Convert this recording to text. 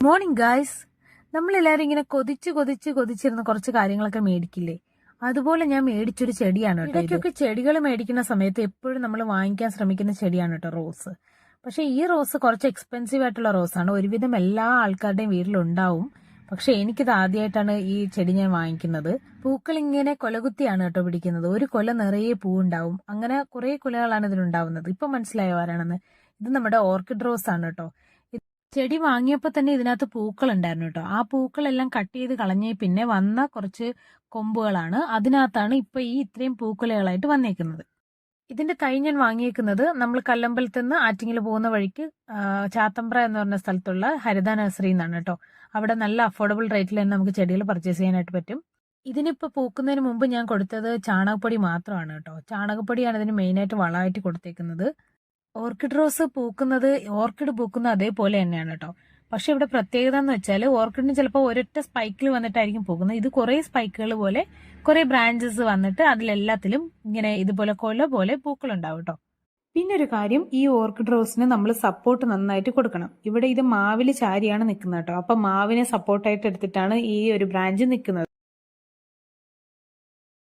Morning guys. നമ്മളെല്ലാവരും ഇങ്ങനെ കൊതിച്ചിരുന്ന കുറച്ച് കാര്യങ്ങളൊക്കെ മേടിക്കില്ലേ? അതുപോലെ ഞാൻ മേടിച്ചൊരു ചെടിയാണ് കേട്ടോ. ഇടയ്ക്കൊക്കെ ചെടികൾ മേടിക്കുന്ന സമയത്ത് എപ്പോഴും നമ്മൾ വാങ്ങിക്കാൻ ശ്രമിക്കുന്ന ചെടിയാണ് കേട്ടോ റോസ്. പക്ഷെ ഈ റോസ് കുറച്ച് എക്സ്പെൻസീവ് ആയിട്ടുള്ള റോസാണ്. ഒരുവിധം എല്ലാ ആൾക്കാരുടെയും വീട്ടിലുണ്ടാവും. പക്ഷെ എനിക്കിത് ആദ്യമായിട്ടാണ് ഈ ചെടി ഞാൻ വാങ്ങിക്കുന്നത്. പൂക്കൾ ഇങ്ങനെ കൊലകുത്തിയാണ് കേട്ടോ പിടിക്കുന്നത്. ഒരു കൊല നിറയെ പൂവുണ്ടാവും. അങ്ങനെ കുറെ കൊലകളാണ് ഇതിനുണ്ടാവുന്നത്. ഇപ്പൊ മനസ്സിലായോ ആരാണെന്ന്? ഇത് നമ്മുടെ ഓർക്കിഡ് റോസ് ആണ് കേട്ടോ. ചെടി വാങ്ങിയപ്പോൾ തന്നെ ഇതിനകത്ത് പൂക്കൾ ഉണ്ടായിരുന്നു കേട്ടോ. ആ പൂക്കളെല്ലാം കട്ട് ചെയ്ത് കളഞ്ഞ് പിന്നെ വന്ന കുറച്ച് കൊമ്പുകളാണ്. അതിനകത്താണ് ഇപ്പൊ ഈ ഇത്രയും പൂക്കുലകളായിട്ട് വന്നേക്കുന്നത്. ഇതിന്റെ തൈ ഞാൻ വാങ്ങിയേക്കുന്നത് നമ്മൾ കല്ലമ്പലത്ത് നിന്ന് ആറ്റിങ്ങിൽ പോകുന്ന വഴിക്ക് ചാത്തമ്പ്ര എന്ന് പറഞ്ഞ സ്ഥലത്തുള്ള ഹരിത നഴ്സറി എന്നാണ് കേട്ടോ. അവിടെ നല്ല അഫോർഡബിൾ റേറ്റിൽ തന്നെ നമുക്ക് ചെടികൾ പർച്ചേസ് ചെയ്യാനായിട്ട് പറ്റും. ഇതിനിപ്പോൾ പൂക്കുന്നതിന് മുമ്പ് ഞാൻ കൊടുത്തത് ചാണകപ്പൊടി മാത്രമാണ് കേട്ടോ. ചാണകപ്പൊടിയാണ് ഇതിന് മെയിനായിട്ട് വളമായിട്ട് കൊടുത്തേക്കുന്നത്. ഓർക്കിഡ് റോസ് പൂക്കുന്നത് ഓർക്കിഡ് പൂക്കുന്ന അതേപോലെ തന്നെയാണ് കേട്ടോ. പക്ഷെ ഇവിടെ പ്രത്യേകത എന്ന് വെച്ചാൽ ഓർക്കിഡിന് ചിലപ്പോൾ ഒരൊറ്റ സ്പൈക്കിൽ വന്നിട്ടായിരിക്കും പൂക്കുന്നത്. ഇത് കുറെ സ്പൈക്കുകൾ പോലെ കുറെ ബ്രാഞ്ചസ് വന്നിട്ട് അതിലെല്ലാത്തിലും ഇങ്ങനെ ഇതുപോലെ കൊല പോലെ പൂക്കളുണ്ടാവും കേട്ടോ. പിന്നെ ഒരു കാര്യം, ഈ ഓർക്കിഡ് റോസിന് നമ്മൾ സപ്പോർട്ട് നന്നായിട്ട് കൊടുക്കണം. ഇവിടെ ഇത് മാവില് ചാരിയാണ് നിൽക്കുന്നത് കേട്ടോ. അപ്പൊ മാവിനെ സപ്പോർട്ടായിട്ട് എടുത്തിട്ടാണ് ഈ ഒരു ബ്രാഞ്ച് നിൽക്കുന്നത്.